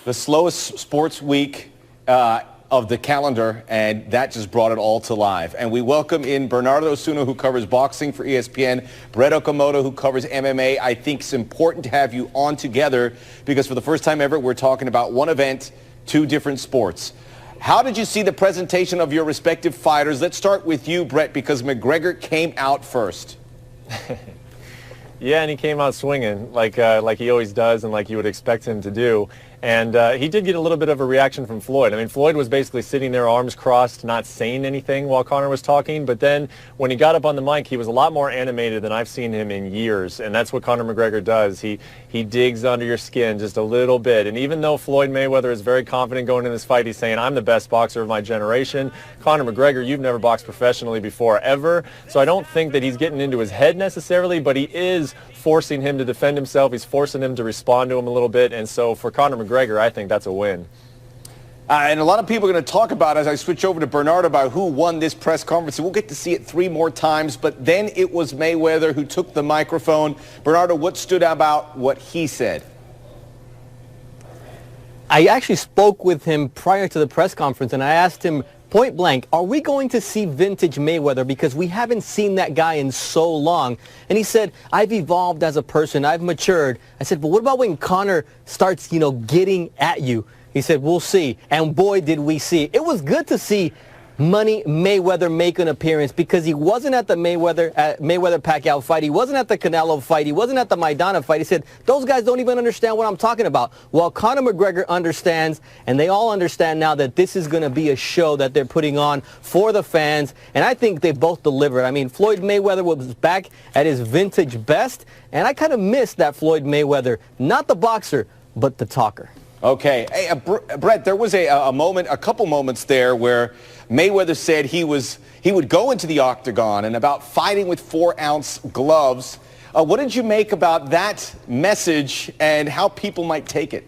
The slowest sports week of the calendar, and that just brought it all to life. And we welcome in Bernardo Osuna, who covers boxing for ESPN, Brett Okamoto, who covers MMA. I think it's important to have you on together because for the first time ever, we're talking about one event, two different sports. How did you see the presentation of your respective fighters? Let's start with you, Brett, because McGregor came out first. Yeah, and he came out swinging like he always does and like you would expect him to do. And he did get a little bit of a reaction from Floyd. I mean, Floyd was basically sitting there, arms crossed, not saying anything while Connor was talking. But then when he got up on the mic, he was a lot more animated than I've seen him in years. And that's what Connor McGregor does. He digs under your skin just a little bit. And even though Floyd Mayweather is very confident going in this fight, he's saying, I'm the best boxer of my generation. Connor McGregor, you've never boxed professionally before, ever. So I don't think that he's getting into his head necessarily, but he is forcing him to defend himself. He's forcing him to respond to him a little bit. And so for Connor McGregor, I think that's a win. And a lot of people are going to talk about, as I switch over to Bernardo, about who won this press conference. We'll get to see it 3 more times, but then it was Mayweather who took the microphone. Bernardo, what stood out about what he said? I actually spoke with him prior to the press conference, and I asked him point blank, are we going to see vintage Mayweather? Because we haven't seen that guy in so long. And he said, I've evolved as a person. I've matured. I said, but what about when Connor starts, getting at you? He said, we'll see. And boy, did we see. It was good to see Money Mayweather make an appearance because he wasn't at the Mayweather-Pacquiao fight. He wasn't at the Canelo fight. He wasn't at the Maidana fight. He said, those guys don't even understand what I'm talking about. Well, Connor McGregor understands, and they all understand now that this is going to be a show that they're putting on for the fans, and I think they both delivered. I mean, Floyd Mayweather was back at his vintage best, and I kind of missed that Floyd Mayweather, not the boxer, but the talker. Okay. Hey, Brett, there was a couple moments there where Mayweather said he would go into the octagon and about fighting with 4-ounce gloves. What did you make about that message and how people might take it?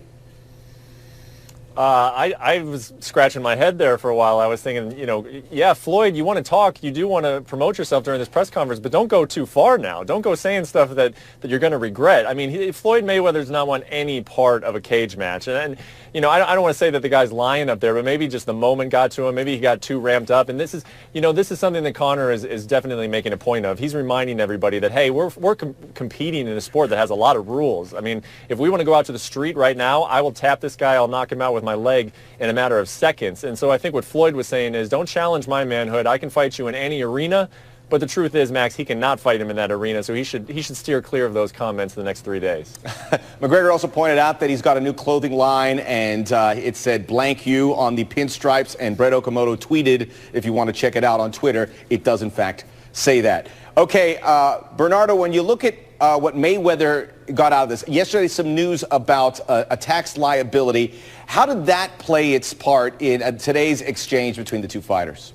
I was scratching my head there for a while. I was thinking, yeah, Floyd, you want to talk, you do want to promote yourself during this press conference, but don't go too far now. Don't go saying stuff that you're going to regret. I mean, Floyd Mayweather does not want any part of a cage match. And I don't want to say that the guy's lying up there, but maybe just the moment got to him. Maybe he got too ramped up. And this is something that Connor is definitely making a point of. He's reminding everybody that, hey, we're competing in a sport that has a lot of rules. I mean, if we want to go out to the street right now, I will tap this guy, I'll knock him out with my leg in a matter of seconds. And so I think what Floyd was saying is, don't challenge my manhood. I can fight you in any arena. But the truth is, Max, he cannot fight him in that arena, so he should steer clear of those comments the next 3 days. McGregor also pointed out that he's got a new clothing line, and it said blank you on the pinstripes, and Brett Okamoto tweeted, if you want to check it out on Twitter, it does in fact say that. Okay, Bernardo, when you look at what Mayweather got out of this, yesterday some news about a tax liability. How did that play its part in today's exchange between the two fighters?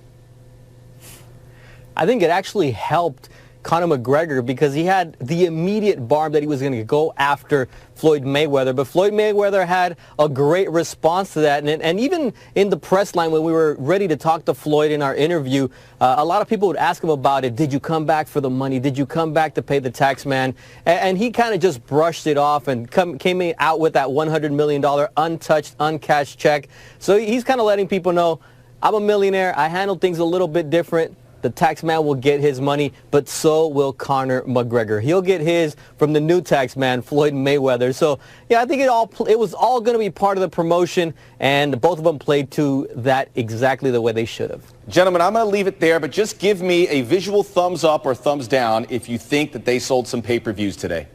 I think it actually helped Connor McGregor because he had the immediate barb that he was going to go after Floyd Mayweather. But Floyd Mayweather had a great response to that. And even in the press line when we were ready to talk to Floyd in our interview, a lot of people would ask him about it. Did you come back for the money? Did you come back to pay the tax man? And he kind of just brushed it off and came out with that $100 million untouched, uncashed check. So he's kind of letting people know, I'm a millionaire. I handle things a little bit different. The tax man will get his money, but so will Connor McGregor. He'll get his from the new tax man, Floyd Mayweather. So, yeah, I think it was all going to be part of the promotion, and both of them played to that exactly the way they should have. Gentlemen, I'm going to leave it there, but just give me a visual thumbs up or thumbs down if you think that they sold some pay-per-views today.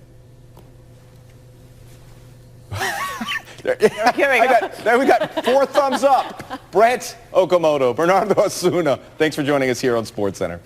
There we got 4 thumbs up. Brett Okamoto, Bernardo Osuna, thanks for joining us here on SportsCenter.